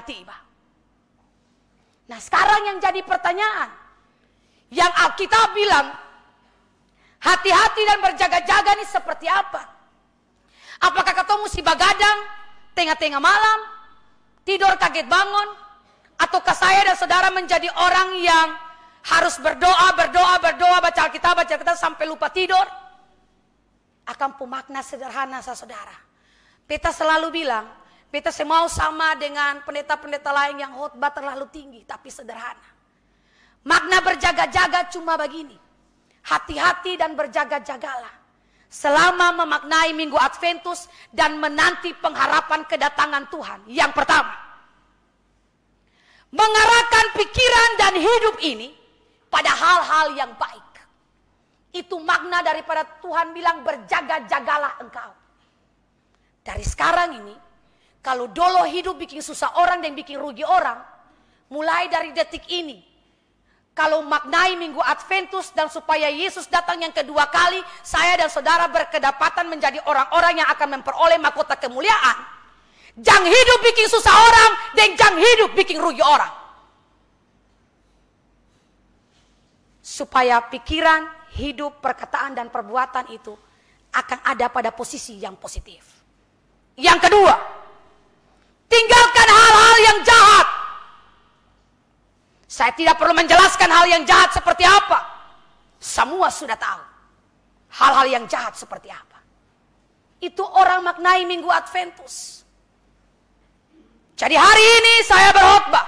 tiba. Nah sekarang yang jadi pertanyaan, yang Alkitab bilang hati-hati dan berjaga-jaga ini seperti apa? Apakah ketemu si bagadang tengah-tengah malam, tidur kaget bangun, ataukah saya dan saudara menjadi orang yang harus berdoa, baca Alkitab sampai lupa tidur? Akan pemakna sederhana saudara. Beta selalu bilang, beta semau sama dengan pendeta-pendeta lain yang khotbah terlalu tinggi tapi sederhana. Makna berjaga-jaga cuma begini. Hati-hati dan berjaga-jagalah selama memaknai Minggu Adventus dan menanti pengharapan kedatangan Tuhan. Yang pertama, mengarahkan pikiran dan hidup ini pada hal-hal yang baik. Itu makna daripada Tuhan bilang berjaga-jagalah engkau. Dari sekarang ini, kalau dulu hidup bikin susah orang dan bikin rugi orang, mulai dari detik ini, kalau maknai Minggu Adventus dan supaya Yesus datang yang kedua kali, saya dan saudara berkedapatan menjadi orang-orang yang akan memperoleh mahkota kemuliaan. Jangan hidup bikin susah orang dan jangan hidup bikin rugi orang. Supaya pikiran, hidup, perkataan dan perbuatan itu akan ada pada posisi yang positif. Yang kedua, tinggalkan hal-hal yang jahat. Saya tidak perlu menjelaskan hal yang jahat seperti apa. Semua sudah tahu hal-hal yang jahat seperti apa. Itu orang maknai Minggu Adventus. Jadi hari ini saya berkhotbah.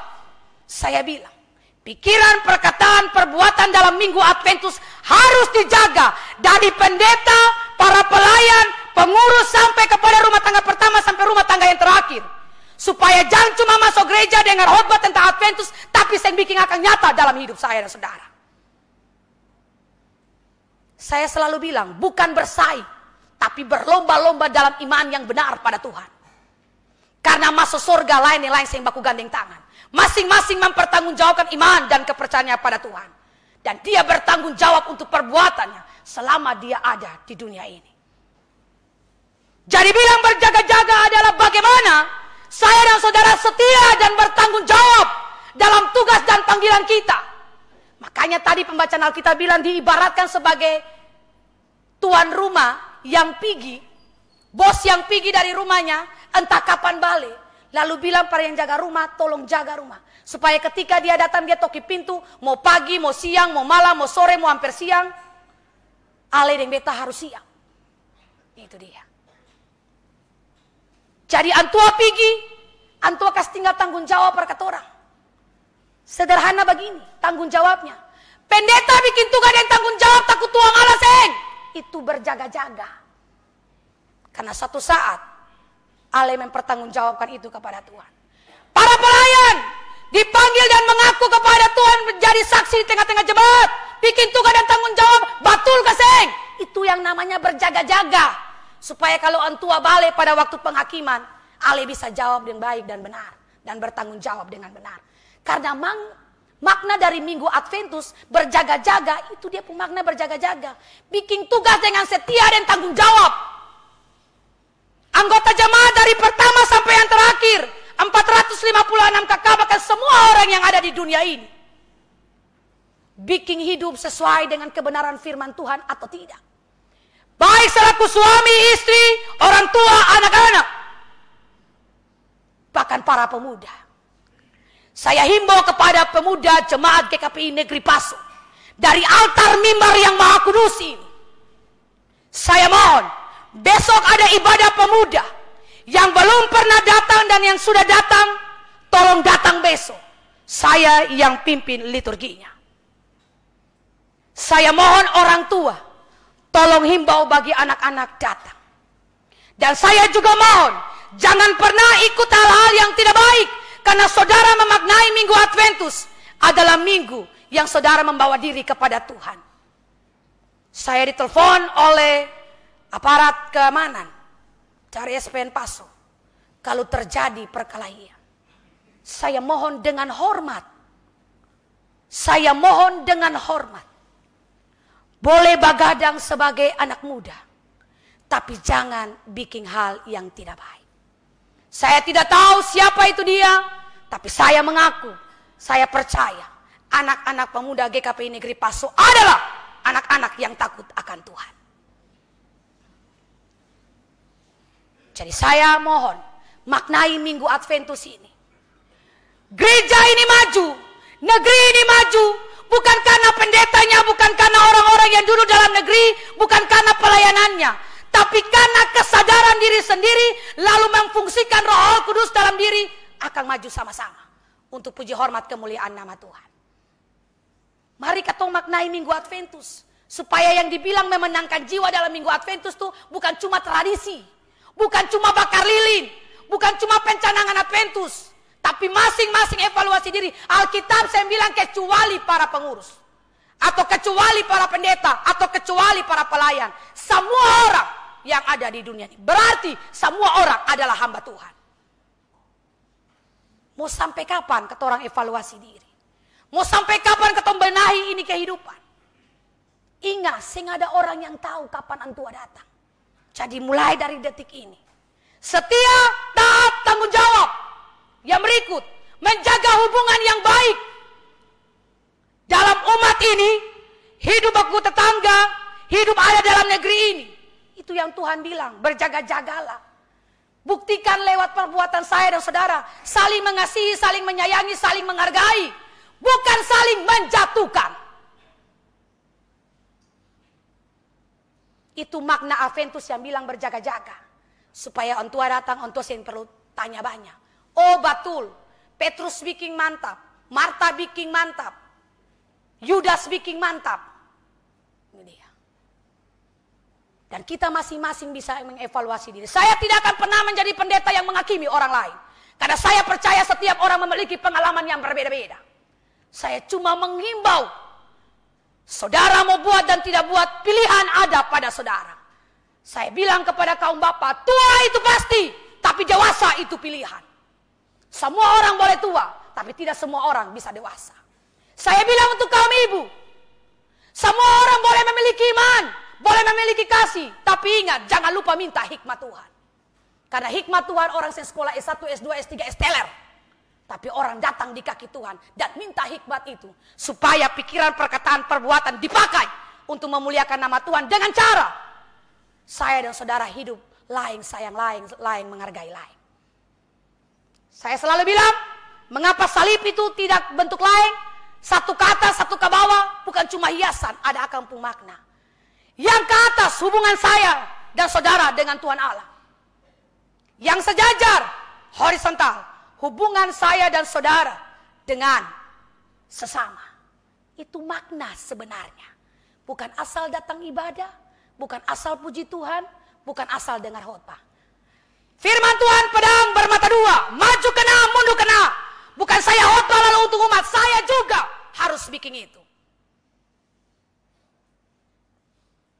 Saya bilang, pikiran, perkataan, perbuatan dalam Minggu Adventus harus dijaga. Dari pendeta, para pelayan, pengurus sampai kepada rumah tangga pertama sampai rumah tangga yang terakhir. Supaya jangan cuma masuk gereja dengar khotbah tentang Adventus, tapi yang bikin akan nyata dalam hidup saya dan saudara. Saya selalu bilang, bukan bersaing, tapi berlomba-lomba dalam iman yang benar pada Tuhan. Karena masuk surga lain yang lain yang baku gandeng tangan. Masing-masing mempertanggungjawabkan iman dan kepercayaannya pada Tuhan. Dan dia bertanggung jawab untuk perbuatannya selama dia ada di dunia ini. Jadi bilang berjaga-jaga adalah bagaimana saya dan saudara setia dan bertanggung jawab dalam tugas dan panggilan kita. Makanya tadi pembacaan Alkitab bilang diibaratkan sebagai tuan rumah yang pergi, bos yang pergi dari rumahnya, entah kapan balik. Lalu bilang pada yang jaga rumah, tolong jaga rumah. Supaya ketika dia datang, dia toki pintu, mau pagi, mau siang, mau malam, mau sore, mau hampir siang. Ale dan beta harus siap. Itu dia. Jadi antua pergi, antua kasih tinggal tanggung jawab perkata orang. Sederhana begini, tanggung jawabnya. Pendeta bikin tugas dan tanggung jawab takut tuang alaseng. Itu berjaga-jaga. Karena suatu saat, Ale mempertanggungjawabkan itu kepada Tuhan. Para pelayan dipanggil dan mengaku kepada Tuhan menjadi saksi di tengah-tengah jemaat. Bikin tugas dan tanggung jawab, batul keseng. Itu yang namanya berjaga-jaga. Supaya kalau antua balik pada waktu penghakiman, Ale bisa jawab dengan baik dan benar. Dan bertanggung jawab dengan benar. Karena makna dari Minggu Adventus, berjaga-jaga, itu dia pemakna berjaga-jaga. Bikin tugas dengan setia dan tanggung jawab. Anggota jemaat dari pertama sampai yang terakhir, 456 kakak, bahkan semua orang yang ada di dunia ini. Bikin hidup sesuai dengan kebenaran firman Tuhan atau tidak. Baik selaku suami, istri, orang tua, anak-anak. Bahkan para pemuda. Saya himbau kepada pemuda jemaat GKPI Negeri Paso. Dari altar mimbar yang maha kudus ini. Saya mohon, besok ada ibadah pemuda. Yang belum pernah datang dan yang sudah datang, tolong datang besok. Saya yang pimpin liturginya. Saya mohon orang tua, tolong himbau bagi anak-anak datang. Dan saya juga mohon, jangan pernah ikut hal-hal yang tidak baik. Karena saudara memaknai Minggu Adventus adalah minggu yang saudara membawa diri kepada Tuhan. Saya ditelepon oleh aparat keamanan dari SPN Paso. Kalau terjadi perkelahian, saya mohon dengan hormat. Saya mohon dengan hormat. Boleh bagadang sebagai anak muda, tapi jangan bikin hal yang tidak baik. Saya tidak tahu siapa itu dia, Tapi saya mengaku, saya percaya anak-anak pemuda GKPI Negeri Paso adalah anak-anak yang takut akan Tuhan. Jadi saya mohon, maknai Minggu Adventus ini. Gereja ini maju, negeri ini maju, bukan karena pendetanya, bukan karena orang-orang yang duduk dalam negeri, bukan karena pelayanannya, tapi karena kesadaran diri sendiri, lalu memfungsikan Roh Kudus dalam diri, akan maju sama-sama untuk puji hormat kemuliaan nama Tuhan. Mari kita maknai Minggu Adventus, supaya yang dibilang memenangkan jiwa dalam Minggu Adventus itu bukan cuma tradisi, bukan cuma bakar lilin, bukan cuma pencanangan Adventus, tapi masing-masing evaluasi diri. Alkitab saya bilang kecuali para pengurus, atau kecuali para pendeta, atau kecuali para pelayan. Semua orang yang ada di dunia ini, berarti semua orang adalah hamba Tuhan. Mau sampai kapan kita orang evaluasi diri? Mau sampai kapan kita benahi ini kehidupan? Ingat, sehingga ada orang yang tahu kapan Antua datang. Jadi mulai dari detik ini, setia, taat, tanggung jawab. Yang berikut, menjaga hubungan yang baik dalam umat ini, hidup aku tetangga, hidup ada dalam negeri ini. Itu yang Tuhan bilang, berjaga-jagalah. Buktikan lewat perbuatan saya dan saudara, saling mengasihi, saling menyayangi, saling menghargai, bukan saling menjatuhkan. Itu makna Adventus yang bilang berjaga-jaga. Supaya Antua datang, Antua yang perlu tanya banyak. Oh betul, Petrus bikin mantap, Marta bikin mantap, Yudas bikin mantap. Ini dia. Dan kita masing-masing bisa mengevaluasi diri. Saya tidak akan pernah menjadi pendeta yang menghakimi orang lain. Karena saya percaya setiap orang memiliki pengalaman yang berbeda-beda. Saya cuma menghimbau, saudara mau buat dan tidak buat, pilihan ada pada saudara. Saya bilang kepada kaum bapak, tua itu pasti, tapi dewasa itu pilihan. Semua orang boleh tua, tapi tidak semua orang bisa dewasa. Saya bilang untuk kaum ibu, semua orang boleh memiliki iman, boleh memiliki kasih, tapi ingat, jangan lupa minta hikmat Tuhan. Karena hikmat Tuhan orang sekolah S1, S2, S3, S-teler. Tapi orang datang di kaki Tuhan dan minta hikmat itu, supaya pikiran, perkataan, perbuatan dipakai untuk memuliakan nama Tuhan dengan cara saya dan saudara hidup lain, sayang lain, lain menghargai lain. Saya selalu bilang, mengapa salib itu tidak bentuk lain, satu ke atas, satu ke bawah, bukan cuma hiasan, ada akampung makna. Yang ke atas hubungan saya dan saudara dengan Tuhan Allah. Yang sejajar, horizontal, hubungan saya dan saudara dengan sesama. Itu makna sebenarnya. Bukan asal datang ibadah, bukan asal puji Tuhan, bukan asal dengar khotbah. Firman Tuhan pedang bermata dua, maju kena, mundur kena. Bukan saya khotbah lalu untuk umat, saya juga harus bikin itu.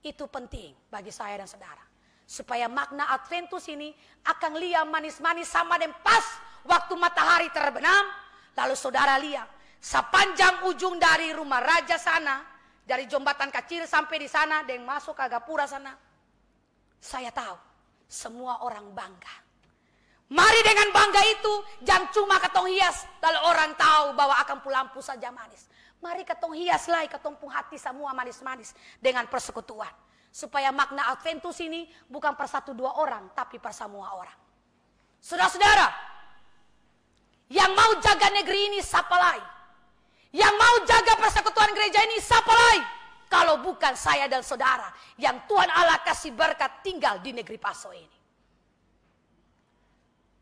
Itu penting bagi saya dan saudara. Supaya makna Adventus ini akan lihat manis-manis sama dan pas waktu matahari terbenam. Lalu saudara lihat, sepanjang ujung dari rumah raja sana, dari Jombatan Kecil sampai di sana, dan masuk ke Gapura sana. Saya tahu. Semua orang bangga. Mari dengan bangga itu, jangan cuma ketong hias, lalu orang tahu bahwa akan lampu saja manis. Mari ketong hias lagi, ketong pun hati semua manis-manis dengan persekutuan. Supaya makna Adventus ini bukan per satu dua orang, tapi per semua orang. Saudara-saudara, yang mau jaga negeri ini siapa lagi? Yang mau jaga persekutuan gereja ini siapa lagi? Kalau bukan saya dan saudara yang Tuhan Allah kasih berkat tinggal di negeri Paso ini.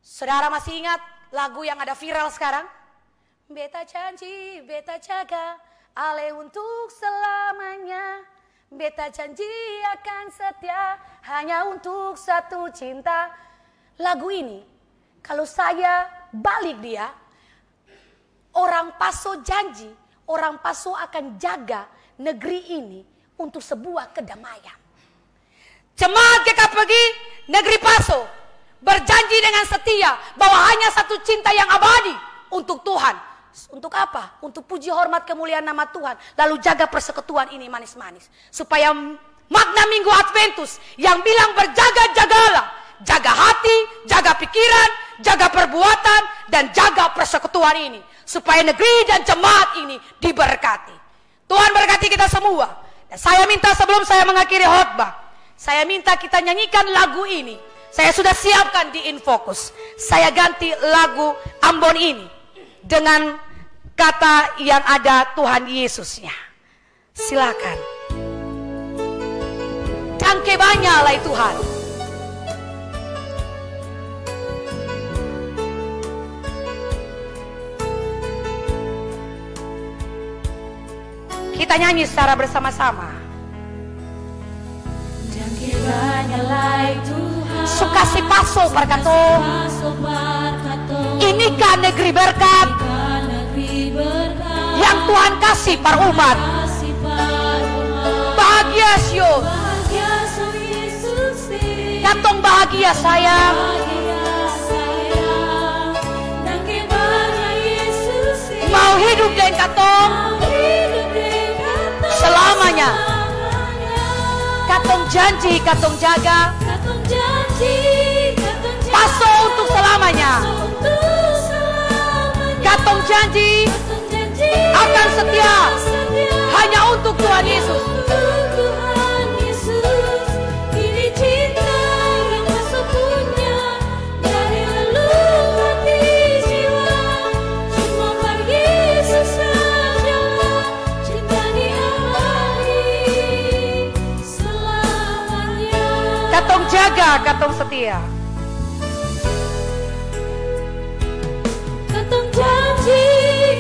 Saudara masih ingat lagu yang ada viral sekarang? Beta janji, beta jaga, ale untuk selamanya. Beta janji akan setia, hanya untuk satu cinta. Lagu ini, kalau saya balik dia, orang Paso janji, orang Paso akan jaga negeri ini untuk sebuah kedamaian. Jemaat GKPI Negeri Paso berjanji dengan setia bahwa hanya satu cinta yang abadi untuk Tuhan. Untuk apa? Untuk puji hormat kemuliaan nama Tuhan. Lalu jaga persekutuan ini manis-manis. Supaya makna Minggu Adventus yang bilang berjaga-jagalah. Jaga hati, jaga pikiran, jaga perbuatan, dan jaga persekutuan ini. Supaya negeri dan jemaat ini diberkati. Tuhan berkati kita semua. Dan saya minta sebelum saya mengakhiri khotbah, saya minta kita nyanyikan lagu ini. Saya sudah siapkan di Infocus. Saya ganti lagu Ambon ini dengan kata yang ada Tuhan Yesusnya. Silakan. Tangke banyak lah Tuhan. Kita nyanyi secara bersama-sama. Tangke banyak lah Tuhan. Suka si paso berkatong. Inikah negeri berkat yang Tuhan kasih para umat. Bahagia sio. Katong bahagia sayang. Mau hidup dengan katong selamanya. Katong janji, katong jaga. Paso untuk selamanya. Katong janji akan setia hanya untuk Tuhan Yesus. Ini cinta yang sesungguhnya dari leluk hati jiwa. Cuma Pak Yesus sajalah cinta diawali selamanya. Katong jaga, katong setia. Katong janji,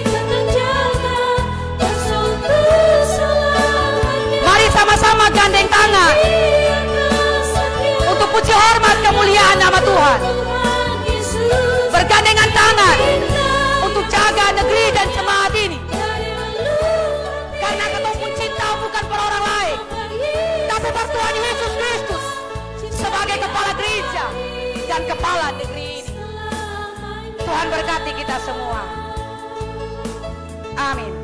katong jaga, untuk selamanya. Mari sama-sama gandeng tangan untuk puji hormat kemuliaan nama Tuhan. Bergandengan tangan untuk jaga negeri dan jemaat ini. Karena katong pun cinta bukan per orang lain, tapi per Tuhan Yesus Kristus sebagai kepala gereja dan kepala negeri ini. Tuhan berkati kita semua. Amin.